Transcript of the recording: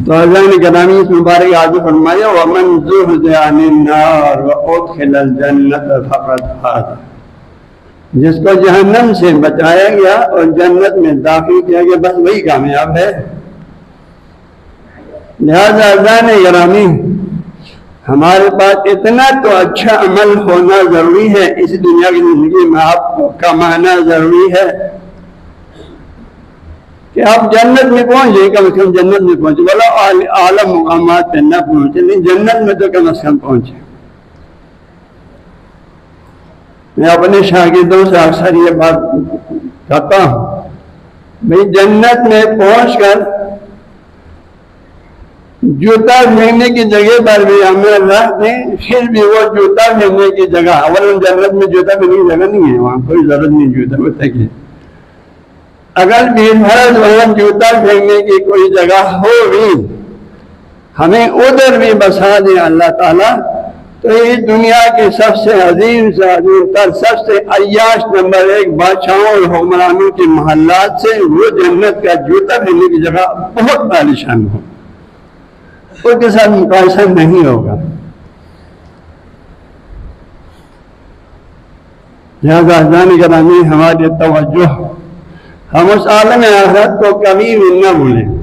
تو حضرت گرامی اس مبارک آگے فرمایا وَمَنْ زُحْزِحَ عَنِ النَّارِ وَأُدْخِلَ الْجَنَّةَ فَقَدْ فَازَ، جس کو جہنم سے بچایا گیا اور جنت میں داخل کیا گیا بس وہی کامیاب ہے۔ لہذا حضرت گرامی ہمارے پاس اتنا تو اچھا عمل ہونا ضروری ہے، اس دنیا کی زندگی میں آپ کو کمانا ضروری ہے کہ آپ جنت میں پہنچے، کم از کم جنت میں پہنچے، بولا اعلیٰ مقامات پہ نہ پہنچے لیکن جنت میں تو کم از کم پہنچے۔ میں اپنے شاگردوں سے اکثر یہ بات کہتا ہوں، بھئی جنت میں پہنچ کر جوتا پھینکنے کی جگہ پر بھی ہمیں اللہ نے پھر بھی وہ جوتا پھینکنے کی جگہ، اولا جنت میں جوتا پھینکنے کی جگہ نہیں ہے، وہاں کوئی ضرورت نہیں جوتا پھینکنے کی، اگر بھی فرض وہاں جوتا پھینکنے کی کوئی جگہ ہوگی ہمیں ادھر بھی بسا دیں اللہ تعالیٰ، تو یہ دنیا کے سب سے عظیم سے عظیم تر سب سے عیاش نمبر 1 بادشاہوں اور حکمرانوں کے محلات سے وہ جنت کا جوتا پھینکنے کی جگہ بہت عالیشان ہو، اس کے ساتھ مقایسہ نہیں ہوگا۔ لہذا حضرات گرامی ہماری توجہ ہم اس عالم آخرت کو کبھی بھی نہ بھولیں۔